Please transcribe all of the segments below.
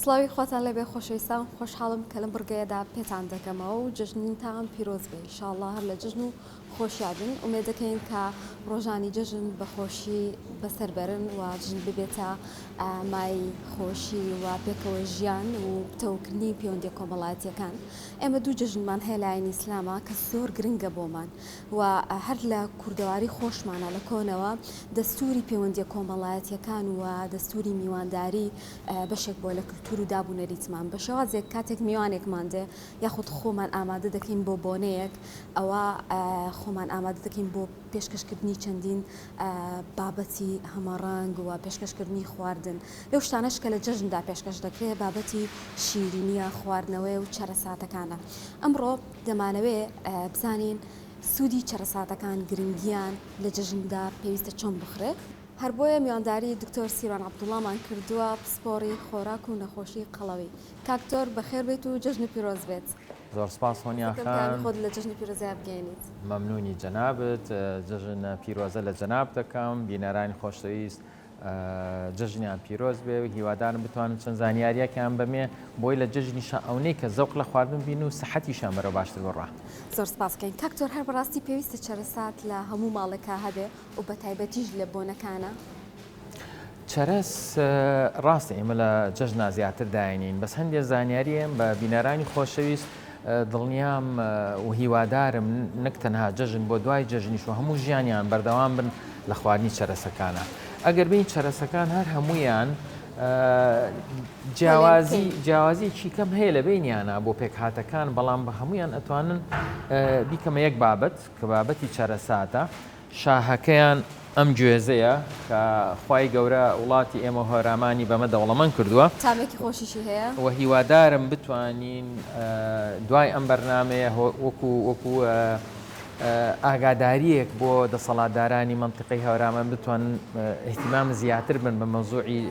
سڵاوی خۆتان لەبێ خۆشەویستان خۆشحاڵم کە لەم بڕگەیەدا پێتان دەکەمەوە و جژنتان پیرۆز بێ ئینشاءالله هەر لە جژن و خۆشیادن ئومێد دەکەین کە ڕۆژانی جژن بەخۆشی بەسەربەرن و جژن ببێتە مای خۆشی و پێکەوە ژیان و بتەوکردنی پەیوەندیە کۆمەڵایەتیەکان. ئێمە دوو جژنمان هەیە لە ئاینی ئیسلامە کە زۆر گرنگە بۆمان و هەر لە کوردەواری خۆشمانە لە کۆنەوە دەستوری پەیوەندیە کۆمەڵایەتیەکان و دەستوری میوانداری بەشێک بۆ لە کللتور و دابوونەریتمان بە شێوازێک کاتێک میوانێکمان دێ یاخود خۆمان ئامادە دەکەین بۆ بۆنەیەک ئەوە خۆمان ئامادە دەکەین بۆ پێشکەشکردنی چەندین بابەتی هەمەڕەنگ و پێشکەشکردنی خواردن لەو شتانەش کە لە جەژندا پێشکەش دەکرێت بابەتی شیرینیە خواردنەوەی و چەرەساتەکانە. ئەمڕۆ دەمانەوێ بزانین سوودی چەرەساتەکان گرنگیان لە جەژندا پێویستە چۆن بخرێت. هەر بۆیە میوانداری دکتۆر سیروان عەبدوڵڵامان کردووە پسپۆڕی خۆراک و نەخۆشی قەڵەوی. کاکتۆر بەخێر بێت و جەژنی پیرۆز بێت. زۆر سپاس هۆنیا خان، خۆت لە جەژنی پیرۆزیە بگەێنیت. مەمنونی جەنابت، جەژن پیرۆزە لە جەناب دەکەم، بینەرانی خۆشەویست جەژنیان پیرۆز بێ و هیوادارم بتوانن چەند زانیاریەکیان بەمێ بۆی لە جەژنیشە ئەوەی کە زەوق لە خواردن بین و سەحەتیشان بەرەو باشتر بڕوا. زۆر سپاسکەین کاکتۆر، هەر بەڕاستی پێویستە چەرەسات لە هەموو ماڵێکا هەبێ و بە تایبەتیش لە بۆنەکانە. چەرەس ڕاستە ئێمە لە جەژنا زیاتر داینین، بەس هەندێک زانیاریێن بە بینەرانی خۆشەویست دڵنیام و هیوادارم نەک تەنها جەژن بۆ دوای جەژنیش و هەموو ژیانیان بەردەوام بن لە خواردنی چەرەسەکانە. ئەگەر بین چەرەسەکان هەر هەمویان جیاوازیی کەم هەیە لە بینیانە بۆ پێکهاتەکان، بەڵام بە هەمویان ئەتوانن بیکەمە یەک بابەت کە بابەتی چەرەساتە. شاهەکەیان ئەم گوێزەیە کە خوای گەورە وڵاتی ئێمە هۆرامانی بەمە دەوڵەمەند کردووە، تامێکی خۆشیشی هەیە و هیوادارم بتوانین دوای ئەم بەرنامەیە وەکو ئاگاداریەک بۆ دەسەڵاتدارانی منتیقەی هەورامان بتوانن احتیمام زیاتر بن بە مەوزوعی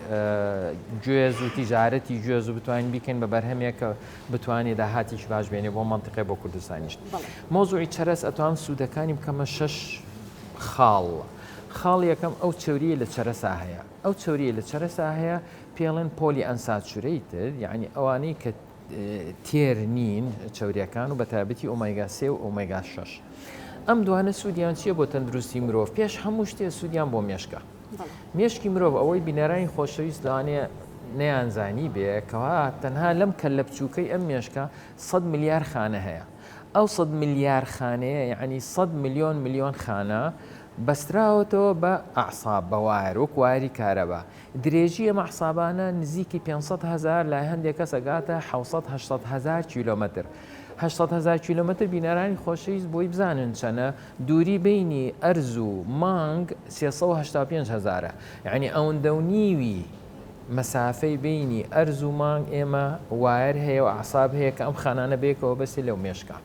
گوێز و تیجارەتی گوێز و بتوانین بیکەین بە بەرهەمێک کە بتوانێت داهاتیش باش بێنێ بۆ منتیقەی بۆ کوردستانیش. مەوزوعی چەرەس ئەتوان سوودەکانی بکەمە 6 خاڵ. خاڵ یەکەم ئەو چێوریە لە چەرەسا هەیە. ئەو چێوریە لە چەرەسا هەیە پێڵێن پۆلی ئەنساتچوریتد، یعنی ئەوانەی کە تێر نین چێوریەکان و بە تایبەتی ئۆمێگا 3 و ئۆمێگا 6. ئەم دوانە سوودیان چییە بۆ تەندروستی مرۆڤ؟ پێش هەموو شتێ سوودیان بۆ مێشکە. مێشکی مرۆڤ ئەوەی بینەرانی خۆشەویست لەوانەیە نەیانزانی بێ کەوا تەنها لەم کەللە بچووکەی ئەم مێشکە 100 ملیار خانە هەیە. ئەو 100 ملیار خانەیە یعنی 100 ملیۆن خانە بەستراوەتەوە بە ئەعساب بە وایر وەک واری کارەبا. درێژی ئەم ئەعسابانە نزیکی 500,000 لای هەندێک کەس ئەگاتە 700,000 کیلۆمەتر. 800,000 کیلۆمەتر بینەرانی خۆشەویست بۆی بزانن چەنە دووری بینی ئەرز و مانگ 385,000، یعنی ئەوەندە و نیوی مەسافەی بینی ئەرز و مانگ ئێمە وایر هەیە و ئەعساب هەیە کە ئەم خانانە بێکەوە بەسی لەو مێشکە.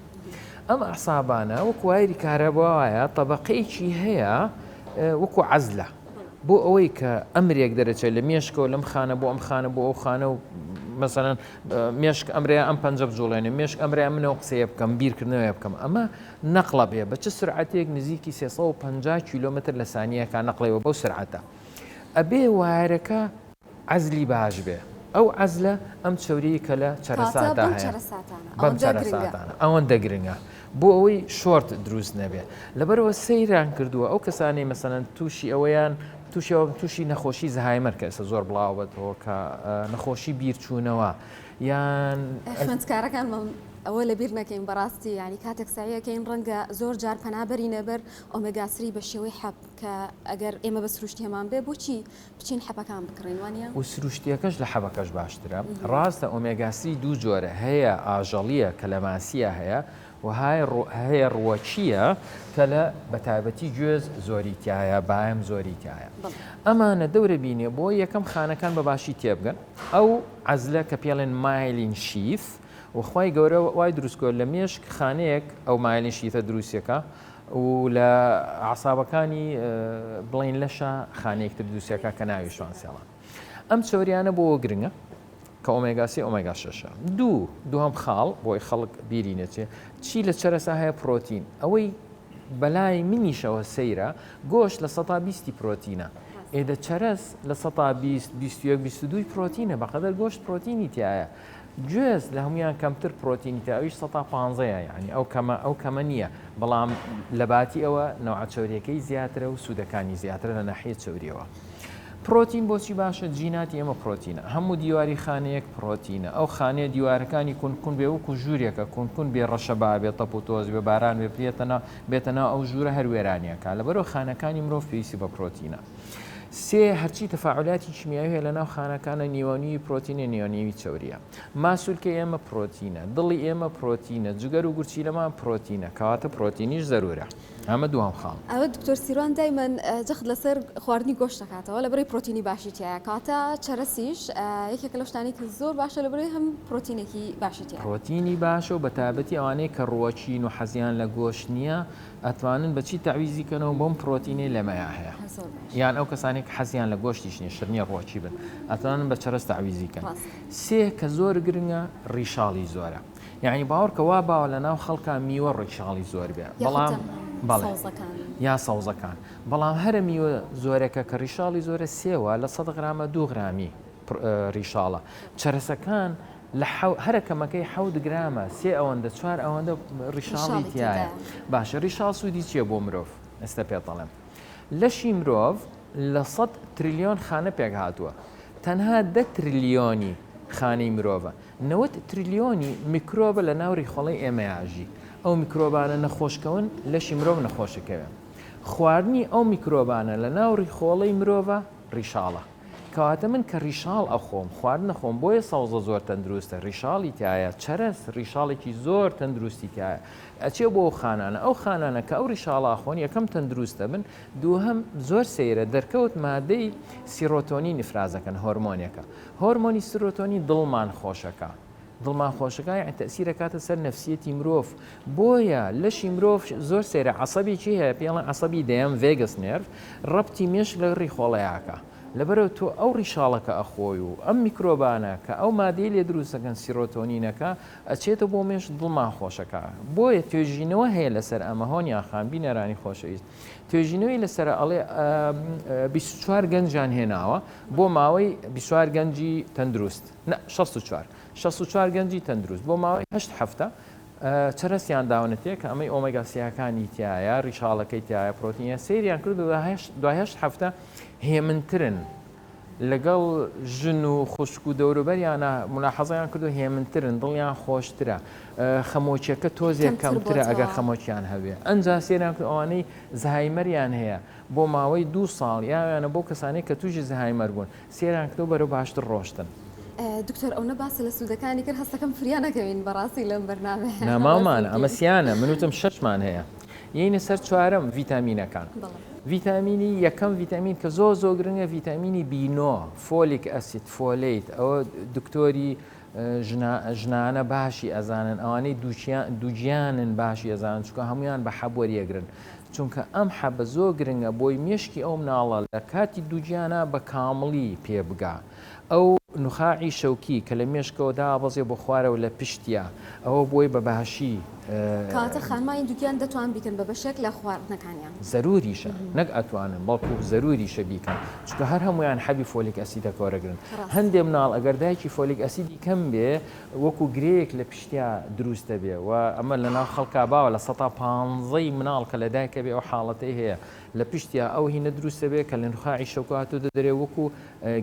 ئەم ئەعسابانە وەکو وایری کارەباوایە طبقەیەکی هەیە وەکو عەزلە بۆ ئەوەی کە ئەمرێک دەرەچێت لە مێشکەوە لەم خانە بۆ ئەم خانە بۆ ئەو خانە و مثلەن مێشک ئەمرەیە ئەم پەنجە بجوڵێنێ، مێشک ئەمرەیە منەوە قسەیە بکەم بیرکردنەوەی بکەم. ئەمە نەقڵە بێ بە چ سرعەتێک نزیکی 350 کیلۆمەتر لە سانیەکە نەقڵەوە بەو سرعەتە. ئەبێ وایرەکە عەزلی باش بێ. ئەو عەزلە ئەم چێوریی کە لە چەرەساتە هەیە بەم چەرەساتانە ئەوەندە گرنگە بۆ ئەوەی شۆرت دروست نەبێ. لەبەرەوە سەیران کردووە ئەو کەسانەی مەسەلەن تووشی ئەوەیان تووشی نەخۆشی زەهایمەر کە ئێستا زۆر بڵاوبەتەوە کە نەخۆشی بیرچوونەوە یان خوێندکارەکان ئەوە لە بیر نەکەین بەڕاستی، ینی کاتێک سایەکەین ڕەنگە زۆر جار پەنابەری نەبەر ئۆمێگا 3 بە شێوەی حەب کە ئەگەر ئێمە بە سروشتی هەمان بێ بۆچی بچین حەبەکان بکڕین وانە؟ و سروشتیەکەش لە حەبەکەش باشترە. ڕاستە ئۆمێگا 3 دوو جۆرە هەیە، ئاژەڵیە کە لە ماسیە هەیە و هەیە ڕووەچیە کە لە بەتایبەتی گوێز زۆریتیایە بایم زۆریتیایە. ئەمانە دەورە بینێ بۆ یەکەم خانەکان بە باشی تێبگەن. ئەو عەزلە کە پێڵێن مایلین شیف وخوای گەورە وای دروستکۆ لە مێشک خانەیەک ئەو مایلین شیفە دروستیەکە و لە ئەعسابەکانی بڵین لەشە خانەیەکتر دروستیەکە کە ناوی شوانسێڵە. ئەم چۆریانە بۆ گرنگە کە ئۆمێگا 3 ئۆمێگا 6. دووەم خاڵ بۆی خەڵک بیری نەچێ چی لە چەرەسا هەیە؟ پرۆتین. ئەوەی بەلای منیشەوە سەیرە گۆشت لە 120 پرۆتینە، ئێدە چەرس لە 121 پرۆتینە بەقەدەر گۆشت پرۆتینی تایە گوێز لە هەمویان کەمتر پرۆتینی تاویش 115 ینی ئەو کەمە نییە بەڵام لە باتی ئەوە نەوع چۆریەکەی زیاترە و سوودەکانی زیاترە لە ناحیە چۆریەوە. پرۆتین بۆچی باشە جیناتی ئێمە پرۆتینە هەموو دیواری خانەیەک پرۆتینە ئەو خانەیە دیوارەکانی کونکون بێ وەکو ژوورێکە کونکون بێ ڕەشەبا بێ تەپ و تۆز بێ باران بێ بێتەناو ئەو ژوورە هەر وێرانیەکە لەبەرەوە خانەکانی مرۆڤ پێویستی بە پرۆتینە. سێ هەرچی تەفاعلاتی کیمیاوی هەیە لە ناو خانەکانە نیوەنی پرۆتینە نیوەنیوی چەوریە ماسوولکە ئێمە پرۆتینە دڵی ئێمە پرۆتینە جگەر و گورچی لەمان پرۆتینە کەواتە پرۆتینیش زەرورە ئەمە دوام خاڵ. ئەوە دکتۆر سیروان دایمەن جەخت لەسەر خواردنی گۆشت دەکاتەوە لەبەرەی پرۆتینی باشی تایە کاتە چەرەسیش یەکێکە لەو شتانی کە زۆر باشە لەبەرەی هەم پرۆتینێکی باشی تایە. پرۆتینی باشە و بە تایبەتی ئەوانەیە کە ڕۆچین و حەزیان لە گۆشت نییە ئەتوانن بەچی تەعویزیکەنەوە بۆم پرۆتینی لەمەیە هەیە یان ئەو کەسانێک حەزیان لە گۆشتیش نیە شرنیە ڕۆچی بن ئەتوانن بە چەرس تەعویزیکەن. سێ کە زۆر گرنگە ڕیشاڵی زۆرە یعنی باوەڕکە وا باوە لە ناو خەڵکا میوە ڕیشاڵی زۆر بێ بەڵام یا سەوزەکان بەڵام هەرە میوە زۆرەکە کە ڕیشاڵی زۆرە سێوە لە 100 غرامە 2 غرامی ڕیشاڵە چەرسەکان لە هەرەکەمەکەی 7 گرامە سێ ئەوەندە 4 ئەوەندە ڕیشاڵی تایە باشە ڕیشاڵ سوودی چییە بۆ مرۆڤ ئێستا پێڵێم لەشی مرۆڤ لە 100 تریلیۆن خانە پێک هاتووە تەنها 10 تریلیۆنی خانەی مرۆڤە 90 تریلیۆنی میکرۆبە لە ناو ریخۆڵەی ئێمەیاژی ئەو میکرۆبانە نەخۆشکەون لەشی مرۆڤ نەخۆشەکەوێ خواردنی ئەو میکرۆبانە لە ناو ریخۆڵەی مرۆڤە ڕیشاڵە کەواتە من کە ڕیشاڵ ئەخۆم خوارد نەخۆم بۆیە سەوزە زۆر تەندروستە ڕیشاڵی تایە چەرس ڕیشاڵێکی زۆر تەندروستی تایە ئەچێ بۆ ئەو خانانە ئەو خانانە کە ئەو ڕیشاڵا خۆن یەکەم تەندروستە بن دووهەم زۆر سەیرە دەرکەوت مادەی سیرۆتۆنی نفرازەکەن هۆرمۆنیەکە هۆرمۆنی سیرۆتۆنی دڵمان خۆشەکە دڵمان خۆشەکە یعنی تەسیرە کاتە سەر نەفسیەتی مرۆڤ بۆیە لەشی مرۆڤ زۆر سەیرە عەسەبێکی هەیە پێڵێن عەسەبی دەیەم ڤێگەس نێرڤ ڕەبتی مێش لە ڕیخۆڵەیەکە لەبەرەوە تۆ ئەو ڕیشاڵەکە ئەخۆی و ئەم میکرۆبانە کە ئەو مادەی لێ دروستەکەن سیرۆتۆنینەکە ئەچێتە بۆ مێش دڵمان خۆشەکە بۆیە توێژینەوە هەیە لەسەر ئەمە هۆنیان خان بینەرانی خۆشەویست توێژینەوەی لەسەر ئەڵێ 24 گەنجیان هێناوە بۆ ماوەی 24 گەنجی تەندروست 64 گەنجی تەندروست بۆ ماوەی 8 هەفتە چەرسیان داونەتێک کە ئەمەی ئۆمەگاسیەکانی تایە ڕیشاڵەکەی تایە پرۆتینە سریان کرد دوای 8 هەفتە هێمنترن لەگەڵ ژن و خوشک و دەوروبەریانە ملاحەزەیان کردو هێمنترن دڵیان خۆشترە خەمۆچیەکە تۆزێک کەمترە ئەگەر خەمۆچیان هەبێ ئەنجا سێران کرد ئەوانەی زەهایمەریان هەیە بۆ ماوەی 2 ساڵ یانە بۆ کەسانەی کە تووشی زەهایمەر بوون سێران کردو بەرەو باشتر ڕۆشتن. دکتۆر ئەو نەباسە لە سوودەکانی کرد هەستەکەم فریانەکەوین بەڕاستی لەم بەرنامە نامامان ئەمە سیانە منوتم 6مان هەیە یعنی سەر چوارەم ڤیتامینەکان ڤیتامینی یەکەم ڤیتامین کە زۆر گرنگە ڤیتامینی بینۆ فۆلیک ئەسید فۆلیت ئەوە دکتۆری ژنانە باشی ئەزانن ئەوانەی دووگیانن باشی ئەزانن چونکە هەمویان بە حەب وەریەگرن چونکە ئەم حەبە زۆر گرنگە بۆی مێشکی ئەو مناڵە لە کاتی دووگیانە بە کامڵی پێبگا ئەو نخاعی شەوکی کە لە مێشکەوە دابەزێ بۆ خوارەوە لە پشتیا ئەوە بۆی بە باشی کاتە خانمانی دووگیان دەتوان بیکەن بە بەشێک لە خواردنەکانیان زەروریشە نەک ئەتوانن بەڵکو زەروریشە بیکەن چونکە هەر هەمویان حەبی فۆلیک ئەسیدە کۆرەگرن هەندێک مناڵ ئەگەر دایکی فۆلیک ئەسیدی کەم بێ وەکو گرەیەک لە پشتیا دروستە بێ و ئەمە لە ناو خەڵکا باوە لە 115 مناڵ کە لە دایکە بێ ئەو حاڵەتەی هەیە لە پشتیا ئەو هینە دروستە بێ کە لە نخاعی شەوکاتۆ دەدرێ وەکو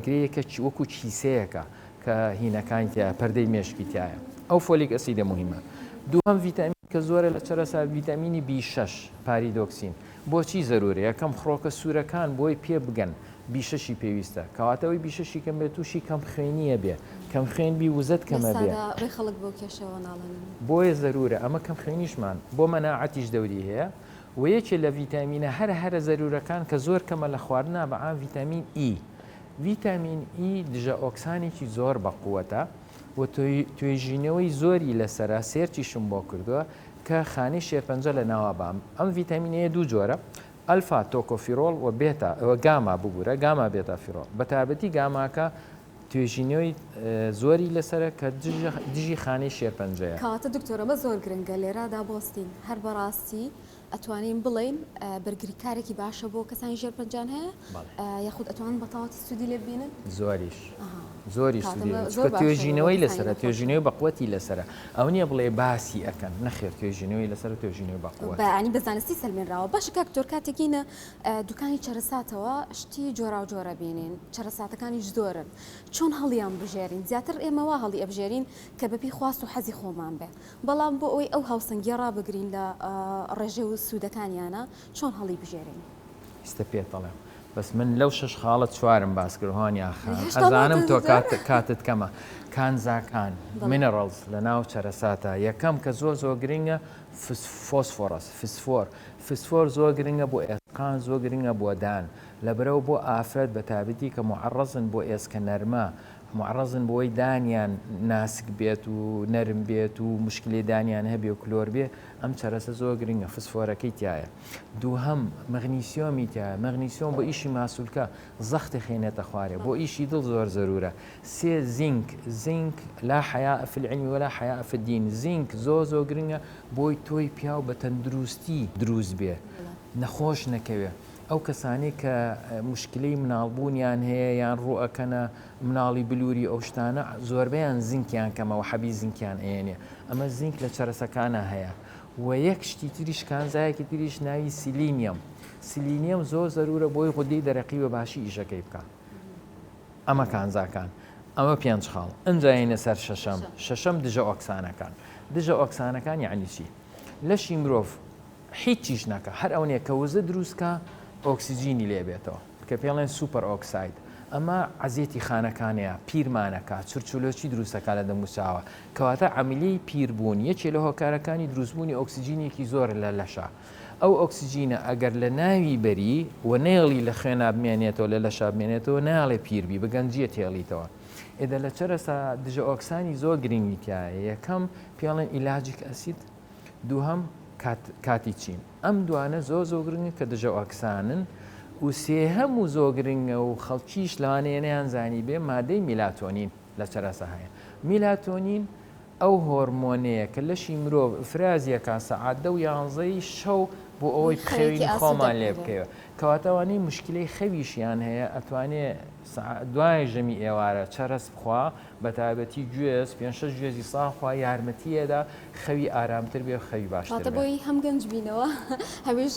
گرەیەکە وەکو چیسەیەکە کە هینەکانی تایە پەردەی مێشکی تایە ئەو فۆلیک ئەسیدە مهمە. دووهەم ڤیتامین کە زۆرە لە چەرەسا ڤیتامینی B6 پاریدۆکسین بۆچی زەرورە یەکەم خڕۆکە سوورەکان بۆی پێ بگەن B6 پێویستە کەواتەوەی B6 کەم بێت تووشی کەم خوێنیە بێ کەم خوێن بی وزت کەمە بێ خەڵک بۆ کێشەوە ناڵێن بۆیە زەرورە ئەمە کەم خوێنیشمان بۆ مەناعەتیش دەوری هەیە و یەکێ لە ڤیتامینە هەرە زەرورەکان کە زۆر کەمە لە خواردنا بەعام ڤیتامین E ڤیتامین E دژە ئۆکسانێکی زۆر بەقووەتە و توێژینەوەی زۆری لەسەرا سێرچیشم بۆ کردووە کە خانەی شێرپەنجە لە ناوە بام ئەم ڤیتامینەیە دوو جۆرە ئەلفا تۆکۆفیرۆڵ و بێتا ئەوە گاما ببوورە گاما بێتا فیرۆڵ بە تایبەتی گاماکە توێژینەوەی زۆری لەسرە کە دژی خانەی شێرپەنجەیە کاتە دکتۆرەمە زۆر گرنگە لێرەدا بۆستین هەر بەڕاستی ئەتوانین بڵێن بەرگری کارێکی باشە بۆ کەسانی ژێر پەنجان هەیە یاخود ئەتوان بەتاواتی سوودی لێ ببینن زۆریش زۆری توێژینەوەی لەسرە توێژینەوەی بەقوەتی لەسرە ئەو نییە بڵێ باسی ئەەکەن نەخێر توێژینەوەی لەسەر توێژینەوەی بەقوە بەعنی بەزانستی سەلمێنراوە باشە کاکتۆر کاتێکینە دوکانی چەرەساتەوە شتی جۆرا و جۆرە بینین چەرەساتەکانیش زۆرن چۆن هەڵیان بژێرین زیاتر ئێمەوە هەڵی ئەبژێرین کە بەپی خواست و حەزی خۆمان بێ بەڵام بۆ ئەوی ئەو هاوسەنگی ڕابگرین لە ڕێژێ و سوودەکانیانە چۆن هەڵی بژێرین ئستە پێتەڵێ بەس من لەو شش خاڵت چوارم باسکردهوانی ئاخان ئەزانم تۆ کاتت کەمە کانزاکان مینەڕڵز لە ناو چەرەساتە یەکەم کە زۆر گرنگە فۆسفۆرس فسفۆر زۆر گرنگە بۆ ئێسقان زۆر گرنگە بۆ دان لەبەرەوە بۆ ئافرەت بە تابەتی کە معڕەزن بۆ ئێسکە نەرمە معڕەزن بۆی دانیان ناسک بێت و نەرم بێت و مشکلی دانیان هەبێ و کلۆر بێ ئەم چەرەسە زۆر گرنگە فسفۆرەکەی تایە دووهەم مەغنیسیۆمی تایە مەغنیسیۆم بۆ ئیشی ماسوولکە زەختی خێنێتە خوارێ بۆ ئیشی دڵ زۆر زەرورە سێ زینک لا حیاء في العلم ولا حیاء في الدین زینک زۆر گرنگە بۆی تۆی پیاو بە تەندروستی دروست بێ نەخۆش نەکەوێ ئەو کەسانی کە مشکلەی مناڵبوونیان هەیە یان ڕوئەکەنە مناڵی بلووری ئەو شتانە زۆربیان زینکیان کەمەوە حەبی زینکیان ئێنێ ئەمە زینک لە چەرەسەکانە هەیە و یەک شتی تریش کانزایەکی تریش ناوی سیلینیەم زۆر زەرورە بۆی خودی دەرەقی بە باشی ئیشەکەی بکە ئەمە کانزاکان ئەمە پێنج خاڵ ئەنجاینە سەر شەشەم دژە ئۆکسانەکان دژە ئۆکسانەکان یعنی چی لەشی مرۆڤ هیچیش ناکە هەر ئەوەیە کە وزە دروستکە ئۆکسسیجینی لێبێتەوە کە پێڵێن سوپەر ئۆکساید ئەمە عزیەتی خانەکانەیە پیرمانەکە چرچولۆکی دروستەکە لە دەموچاوە کەواتە عەملی پیربوون یەکێ لە هۆکارەکانی دروستبوونی ئۆکسسیجینێکی زۆر لە لەشە ئەو ئۆکسسیجینە ئەگەر لە ناوی بەری و نێڵی لە خوێنە بمێنێتەوە لە لەشە بمێنێتەوە ناڵێ پیربی بگەنجیە تێڵیتەوە ئێدە لە چەرەسە دژە ئۆکسانی زۆر گرنگی تایە یەکەم پێڵێن ئیلاجیک ئەسید دووهەم کاتی چین ئەم دوانە زۆر گرنگە کە دژە ئۆکسانن و سێهەم و زۆر گرنگە و خەڵکیش لەوانەیەیان زانی بێ مادەی میلاتۆنین لە چەرەسە هەیە میلاتۆنین ئەو هۆرمۆنەیە کە لەشی مرۆڤ فرازیەکە سەعات 11 شەو بۆ ئەوەی خەوی خۆمان لێ بکەوە کەواتەوانی مشکلەی خەویشیان هەیە ئەتوانێت دوای ژەمی ئێوارە چەرەس بخوا بە تایبەتی گوێز 5-6 گوێزی ساخوا یارمەتیەدا خەوی ئارامتر بێ خەوی باشتر بۆی هەم گەنج بینەوە هەمیش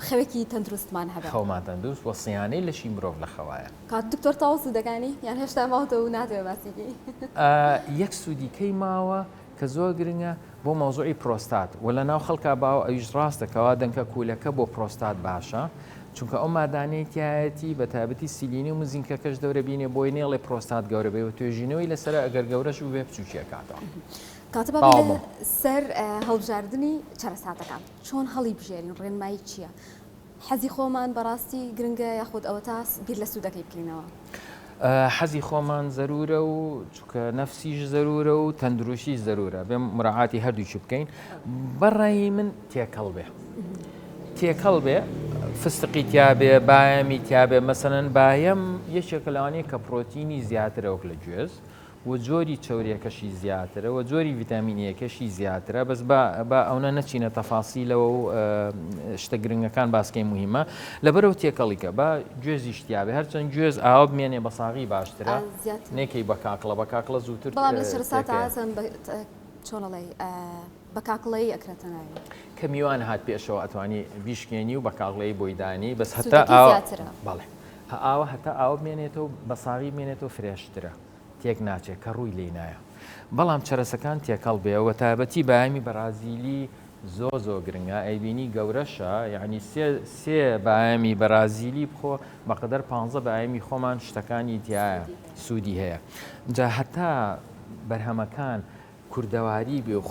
خەوێکی تەندروستمان هەبێت خەومان تەندروست وە سیانەی لەشی مرۆڤ لە خەوایە کات دکتۆر تاوە سوودەکانی یان هێشتا ماوەتەوە ناتوێت باسیگی یەک سوودیکەی ماوە کە زۆر گرنگە بۆ مۆزوعی پرۆستات و لە ناو خەڵکا باوە ئەویش ڕاستەکەوا دەنکە کوولەکە بۆ پرۆستات باشە چونکە ئەو مادانەیەتیایەتی بە تایبەتی سیلینی و مزینکەکەش دەورە بینێ بۆی نێڵێ پرۆستات گەورە بێ و توێژینەوەی لەسەر ئەگەر گەورەش و بێ بچووکیەکاتەوە کاتە سەر هەڵبژاردننی چەرەساتەکان چۆن هەڵی بژێرین ڕێنمایی چییە؟ حەزی خۆمان بەڕاستی گرنگە یاخود ئەوە تا بیر لە سوودەکەی بکەینەوە حەزی خۆمان زەرورە و چونکە نەفسیش زەرورە و تەندروشی زەرورە بێ مراعاتی هەردووچی بکەین بەڕێی من تێکەڵ بێ فستقی تیابێ بایەمی تیابێ مەسەنەن باەم یەکێکە لەوانەیە کە پرۆتینی زیاترە وەک لە گوێز و جۆری چۆریەکەشی زیاترە و جۆری ڤیتامینیەکەشی زیاترە بەس با ئەوە نەچینە تەفاسیلەوە و شتە گرنگەکان باسکەی مهمە لەبەرەوە تێکەڵیکە با گوێزی شتیابێ هەرچەند گوێز ئاوا بمێنێ بە ساغی باشترە نێکەی بە کاکڵە زووتر بەڵام لە سەرسات ئازم چۆنەڵێ بە کاکڵەی ئەکرێتە ناوی کە میوان هات پێشەوە ئەتوانی بیشکێنی و بە کاڵەی بۆیدانی بەس بەڵێ ئاوە هەتا ئاو بمێنێتەوە بە ساغی بمێنێتەوە فرێشترە تێک ناچێت کە ڕووی لێ نایە بەڵام چەرەسەکان تێکەڵ بێەوە تایبەتی بایەمی بەرازیلی زۆر گرنگە ئەیبینی گەورەشە یعنی سێ بایەمی بەرازیلی بخۆ بەقدر 15 بایەمی خۆمان شتەکانی تایە سوودی هەیە جا هەتا بەرهەمەکان کوردەواری بێ و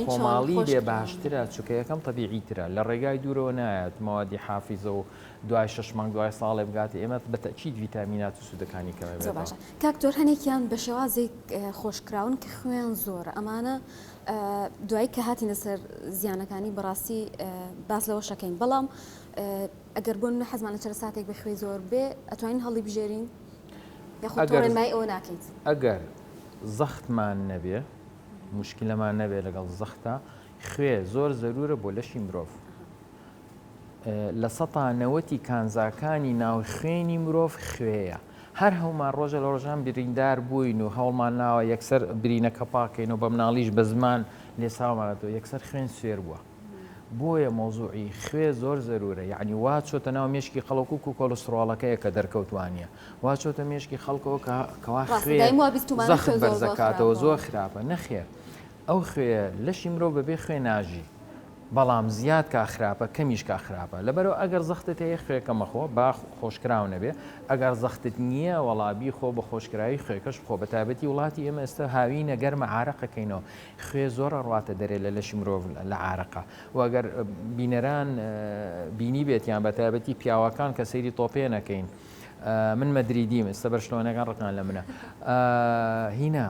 خۆماڵی بێ باشترە چونکە یەکەم تەبیعیترە لە ڕێگای دوورەوە نایەت ماوەدی حافیزە و دوای 6 مانگ دوای ساڵێ بگات ئێمە بەتەکید ڤیتامینات و سوودەکانی کەوێت کاکتۆر هەنێکیان بە شێوازێک خۆشکراون کە خوێن زۆرە ئەمانە دوای کە هاتینە سەر زیانەکانی بەڕاستی باس لەوە شەکەین بەڵام ئەگەر بۆن حەزمانە چەرەساتێک بە خوێ زۆر بێ ئەتوانین هەڵی بژێرین یاخود ڕێنمای ئەوە ناکەیت ئەگەر زەختمان نەبێ مشکلەمان نەبێ لەگەڵ زەختە خوێ زۆر زەرورە بۆ لەشی مرۆڤ. لە ١٩٠ کانزاکانی ناو خوێنی مرۆڤ خوێیە. هەر هەومان ڕۆژە لە ڕۆژان بریندار بووین و هەوڵمان ناوە یەکسەر برینەکە پاکەین و بە مناڵیش بە زمان لێساومانەوە یەکسەر خوێن سوێر بووە. بۆیە مۆزوعی خوێ زۆر زەرورە، یعنی وا چۆتە ناو مێشکی خەڵک و کۆلسترۆڵەکەیە کە دەرکەوتوانە، وا چۆتە مێشکی خەڵکەوە کەوا خوێ زەخت بەرزەکاتەوە زۆر خراپە. نەخێر ئەو خوێ لەشی مرۆڤ بەبێ خوێ ناژی، بەڵام زیاد کا خراپە کەمیش کا خراپە. لەبەرەوە ئەگەر زەختت هەیە خوێەکە مەخۆ با خۆشکراو نەبێ، ئەگەر زەختت نییە وەڵابی خۆ بە خۆشکراوی خوێکەش خۆ بە تایبەتی وڵاتی ئێمە ئێستا هاوینە گەرمە عارەقەکەینەوە، خوێ زۆر ڕاتە دەرێ لە لەشی مرۆڤ لە عارەقە. و ئەگەر بینەران بینی بێتیان بە تایبەتی پیاوەکان کە سەیری تۆپێ نەکەین، من مەدریدیم ئێستا بەرشلۆنەکان ڕقان لە منە هینە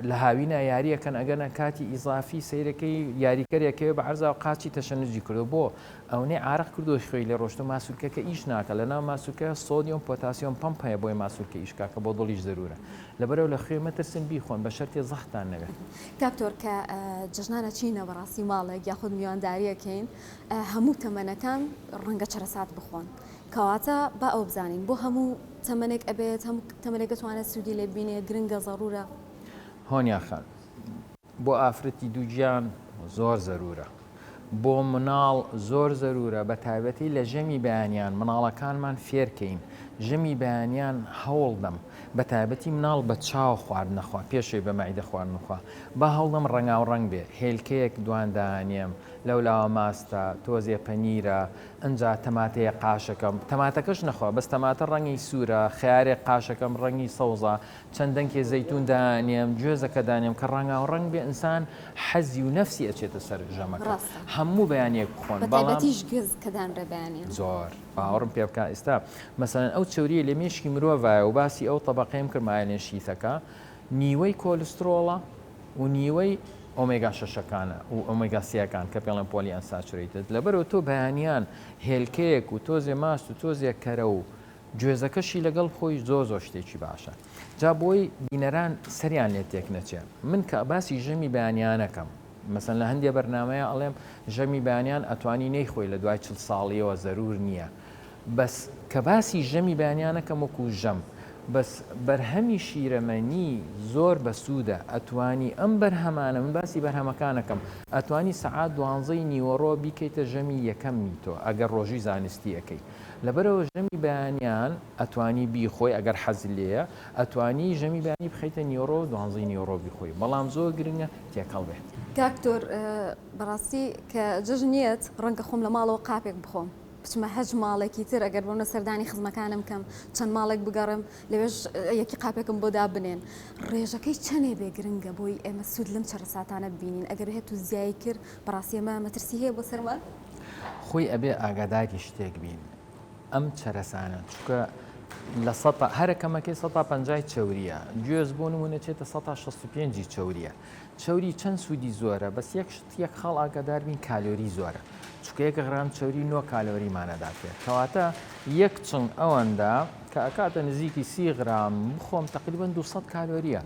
لە هاوینە یاریەکەن ئەگەنە کاتی ئیزافی سیرەکەی یاریکەرێکەوە بە عەرزا و قاچی تەشەنجی کردو بۆ ئەوەی عارق کردو خوێی لە ڕۆشتە ماسوولکەکە ئیش ناکە، لە ناو ماسوولکە سۆدیۆم پۆتاسیۆم پەمپ هەیە بۆی ماسوولکە ئیشکاکە بۆ دڵیش زەرورە. لەبەرەوە لە خوێ مەترسن بیخۆن بە شەرتی زەختان نەبێت. کاکتۆر کە جژنانە چینە بەڕاستی ماڵێک یاخود میوانداریەکەین هەموو تەمەنەکان ڕەنگە چرەسات بخۆن. کەواتە با ئەو بزانین بۆ هەموو تەمەنێک ئەبێت هەموو تەمەنێک دەتوانێت سوودی لێ بینێ گرنگە زەڕورە. هۆنیاخان بۆ ئافرەتی دووگیان زۆر زەرورە، بۆ مناڵ زۆر زەرورە، بە تایبەتی لە ژەمی بەیانیان مناڵەکانمان فێرکەین، ژەمی بەیانیان هەوڵدەم بە تایبەتی مناڵ بە چاو خواردنەخوا پێشەوەی بە مەعیدە خواردنخوا با هەوڵدەم ڕەنگاو ڕەنگ بێ، هێلکەیەک دوواندانیم لەولاوە ماستە تۆزێ پەنیرە ئەنجا تەماتەیە قاشەکەم، تەماتەکەش نەخوا بەس تەماتە ڕەنگی سوورە، خیارێک قاشەکەم ڕەنگی سەوزە، چەندەنکێ زەیتون دانیم گوێزەکە دانیم کە ڕەنگاو ڕەنگ بێ ئینسان حەزی و نەفسی ئەچێتە سەر ژەمەکە هەموو بەیانێک بخۆن بەتایبەتیش گوێز کە دانرە بەیانیان زۆر باوەڕم پێ بکە. ئێستا مەسەڵەن ئەو چوریە لە مێشکی مرۆڤایە و باسی ئەو تەبەقەیم کردمایە لێن شیتەکە نیوەی کۆلسترۆڵە و نیوەی ئۆمێگا شەشەکانە و ئۆمێگا سیەکان کە پێڵێن پۆلی ئەنساتوریتد. لەبەرەوە تۆ بەیانیان هێلکەیەک و تۆزێ ماست و تۆزێک کەرە و گوێزەکەشی لەگەڵ خۆی زۆر شتێکی باشە. جا بۆی بینەران سەریان لێ تێک نەچێت. من کە باسی ژەمی بەیانیانەکەم مەسەن لە هەندێک بەرنامەیە ئەڵێم ژەمی بەیانیان ئەتوانی نەیخۆی لە دوای 40 ساڵیەوە زەرور نییە، بەس کە باسی ژەمی بەیانیانەکەم وەکو ژەم بەس بەرهەمی شیرەمەنی زۆر بەسوودە، ئەتوانی ئەم بەرهەمانە من باسی بەرهەمەکانەکەم ئەتوانی سەعات 12 نیوەڕۆ بیکەیتە ژەمی یەکەمی تۆ ئەگەر ڕۆژی زانستی ئەەکەی. لەبەرەوە ژەمی بەیانیان ئەتوانی بیخۆی ئەگەر حەزی لێیە ئەتوانی ژەمی بەیانی بخەیتە نیوەڕۆ 12 نیوەڕۆ بیخۆی، بەڵام زۆر گرنگە تێکەڵ بێت. کاکتۆر بەڕاستی کە جژنیەت ڕەنگە خۆم لە ماڵەوە قاپێک بخۆم بچمە هەج ماڵێکی تر ئەگەر بۆنە سەردانی خزمەکانم کەم چەند ماڵێک بگەڕم لەوێژ یەکی قاپێکم بۆ دابنێن ڕێژەکەی چەندێ بێ گرنگە بۆی ئێمە سوود لەم چەرەساتانە ببینین ئەگەر هێت و زیای کرد بەڕاستی ئێمە مەترسی هەیە بۆ سەرمان خۆی ئەبێ ئاگاداری شتێک بین ئەم چەرەسانە چونکە لە هەرەکەمەکەی 150 چوریە گوێز بۆ نمونە چێتە 165 چوریە چوری چەند سوودی زۆرە بەس یەک خاڵ ئاگادار بین کالۆری زۆرە چونکە 1 غرام چوری 9 کالۆریمانەداتێت کەواتە یەک چنگ ئەوەندا کە ئەکاتە نزیکی 30 غرام بخۆم تقریبا 200 کالۆریە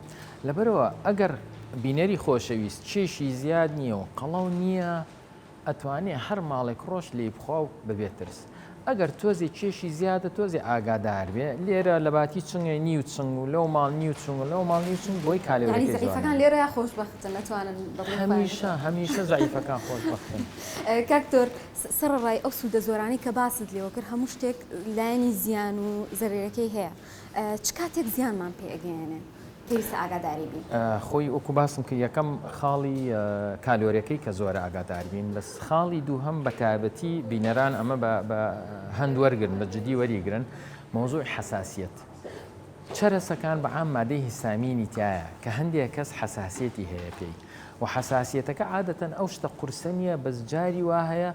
لەبەرەوە ئەگەر بینەری خۆشەویست چێشی زیاد نییە و قەڵەو نییە ئەتوانێت هەر ماڵێک ڕۆژ لێ بخوا و ببێت ترس ئەگەر تۆزی چێشی زیادە تۆزی ئاگادار بێ لێرە لە باتی چنگە نیو چنگ و لەو ماڵ نیو چنگ و لەو ماڵ نیو چنگ بۆی کالۆریەکەی زەعیفەکان لێرە خۆشبەختن نەتوانن هەمیشە زەعیفەکان خۆشبەختن. کاکتۆر سەرڕای ئەو سوودە زۆرانی کە باست لێوە کرد هەموو شتێک لایەنی زیان و زەرێرەکەی هەیە چ کاتێک زیانمان پێ ئەگەیەنێ پێویستە ئاگاداری بین خۆی وەکو باسم کە یەکەم خاڵی کالۆریەکەی کە زۆرە ئاگادار بین لە خاڵی دووهەم بە تایبەتی بینەران ئەمە بە هەند وەرگن بە جدی وەریگرن مۆزوع حساسیت چەرەسەکان بەعام مادەی هیستامینی تایە کە هەندێک کەس حساسیەتی هەیە پێی و حساسیەتەکە عادەتەن ئەو شتە قورسە نیە بەس جاری وا هەیە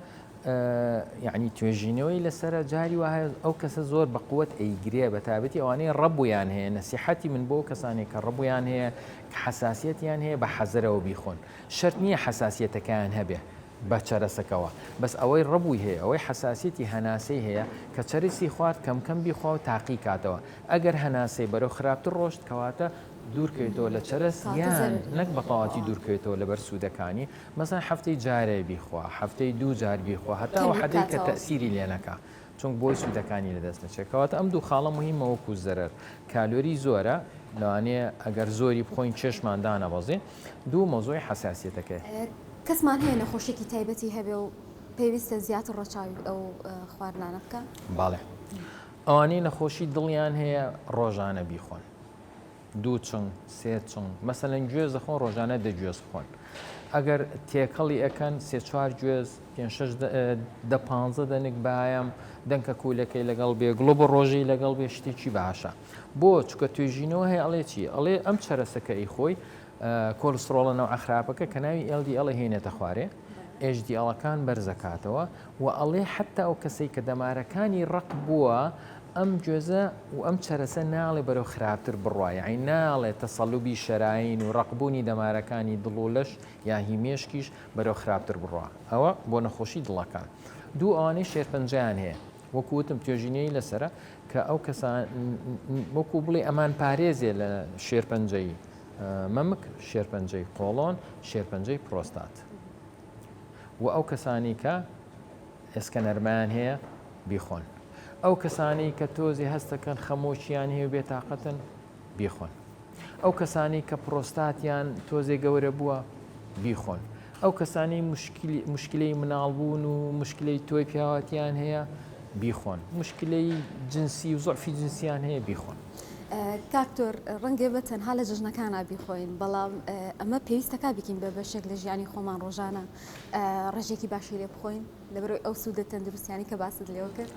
یعنی توێژینەوەی لەسرە جاری وایە ئەو کەسە زۆر بە قووەت ئەیگرێ بە تایبەتی ئەوانەیە ڕەبوویان هەیە نەسیحەتی من بۆ کەسانێک کە ڕەبوویان هەیە کە حساسیەتیان هەیە بە حەزرەوە بیخۆن شەرت نییە حساسیەتەکەیان هەبێ بە چەرەسەکەوە بەس ئەوەی ڕەبووی هەیە ئەوەی حساسیەتی هەناسەی هەیە کە چەرسی خوارد کەمکەم بیخوا و تاقی کاتەوە ئەگەر هەناسەی بەرەو خراپتر ڕۆشت کەواتە دوورکەوێتەوە لە چەرس یان نەک بەتەواتی دوورکەوێتەوە لەبەر سوودەکانی مەسەن هەفتەی جارێ بیخوا هەفتەی دوو جار بیخوا هەتا حەدەی کە تەسیری لێ نەکا چونکە بۆی سوودەکانی لەدەست نەچێتەوە ئەم دوو خاڵە مهمە وەکو زەرەر کالۆری زۆرە لەوانەیە ئەگەر زۆری بخۆین چێشمان دانەبەزێ دوو مۆزۆی حەساسیەتەکەی کەسمان هەیە نەخۆشیێکی تایبەتی هەبێ و پێویستە زیاتر ڕەچاوی ئەو خواردنانە بکە باڵێ ئەوانەی نەخۆشی دڵیان هەیە ڕۆژانە بیخۆن دوو چنگ سێ چنگ مەسەلەن گوێز دەخۆن ڕۆژانە دەگوێز بخۆن ئەگەر تێکەڵی ئەەکەن سێ چوار گوێز دە پانزە دەنگ بایم دەنکە کوولەکەی لەگەڵ بێ گڵۆ بە ڕۆژەی لەگەڵ بێ شتێکی باشە بۆ چکە توێژینەوە هەیە ئەڵێ چی ئەڵێ ئەم چەرەسەکە ئەی خۆی کۆلسترۆڵەنەوە ئەخراپەکە کە ناوی LDL هێنێتە خوارێ HDL-ەکان بەرزەکاتەوە و ئەڵێ حتا ئەو کەسەی کە دەمارەکانی ڕق بووە ئەم گوێزە و ئەم چەرەسە ناڵێ بەرەو خراپتر بڕواایە ئەی ناڵێت تەسەڵوبی شەراین و ڕقبوونی دەمارەکانی دڵ و لەش یا هیمێشکیش بەرەو خراپتر بڕوا ئەوە بۆ نەخۆشی دڵەکان دوو ئەوانەی شێرپەنجیان هەیە وەکوتم توێژینەی لەسرە کە ئەو کەسان وەکو بڵێ ئەمان پارێزێ لە شێرپەنجەی مەمک شێرپەنجەی قۆڵۆن شێرپەنجەی پرۆستات و ئەو کەسانی کە ئێسکەنەرمان هەیە بیخۆن ئەو کەسانی کە تۆزی هەستەکەن خەمۆچیان هەیە و بێتاقەتن بیخۆن ئەو کەسانی کە پرۆستاتیان تۆزێ گەورە بووە بیخۆن ئەو کەسانی مشکلەی مناڵبوون و مشکلەی تۆی پیاوەتیان هەیە بیخۆن مشکلەی جنسی و زۆعفی جنسیان هەیە بیخۆن کاکتۆر ڕەنگە بە تەنها لە جژنەکان بیخۆین بەڵام ئەمە پێویستەکە بکەین بە بەشێک لە ژیانی خۆمان ڕۆژانە ڕێژێکی باشی لێ بخۆین لەبەرەوەی ئەو سوودە تەندروستیانی کە باست لێوە کرد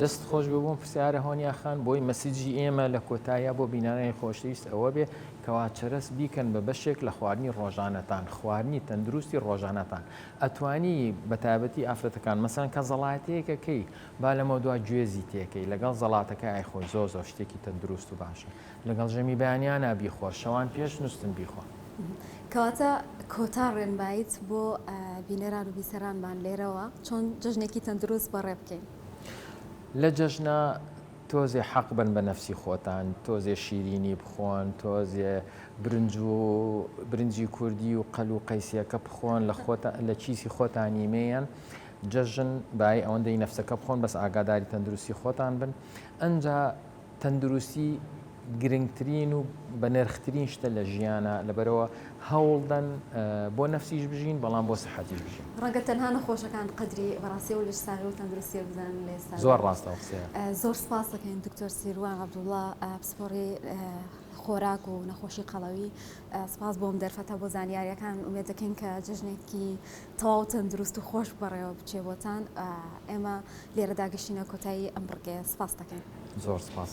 دەست خۆش ببووم پرسیارە هۆنیاخان بۆی مەسیجی ئێمە لە کۆتایە بۆ بینانەی خۆشەویست ئەوە بێ کەوا چەرس بیکەن بە بەشێک لە خواردنی ڕۆژانەتان خواردنی تەندروستی ڕۆژانەتان ئەتوانی بەتابەتی ئافرەتەکان مەسەن کە زەڵاتەیەکەکەی با لەمە دوا گوێزی تێکەی لەگەڵ زەڵاتەکە ئایخۆی زۆ زۆر شتێکی تەندروست و باشە لەگەڵ ژەمی بەیانیانە بیخۆ شەوان پێش نووسن بیخۆ کەواتە کۆتا ڕێنماییت بۆ بینەران و بیسەرانمان لێرەوە چۆن جژنێکی تەندروست بەڕێ بکەین لە جەژنە تۆزێ حەق بن بە نەفسی خۆتان تۆزێ شیرینی بخۆن تۆزێ برنجی کوردی و قەل و قەیسیەکە بخۆن لە چیسی خۆتانی مێیان جەژن بای ئەوەندەی نەفسەکە بخۆن بەس ئاگاداری تەندروستی خۆتان بن ئەنجا تەندروستی گرنگترین و بە نرخترین شتە لە ژیانە لەبەرەوە هەوڵدەن بۆ نەفسیش بژین بەڵام بۆ سەحەتیش بژین ڕەنگە تەنها نەخۆشەکان قەدری بەڕاستی و لەش ساغی و تەندروستی بزانن لە ئێستا زۆر ڕاستە قسەیە زۆر سپاس دەکەین دکتۆر سیروان عەبدوڵڵا پسپۆڕی خۆراک و نەخۆشی قەڵەوی سپاس بۆم دەرفەتە بۆ زانیاریەکان ئومێد دەکەین کە جژنێکی تەواو تەندروست و خۆش بەڕێوە بچێ بۆتان ئێمە لێرە داگەشتینە کۆتایی ئەم بڕگەیە سپاس دەکەین زۆر سپاس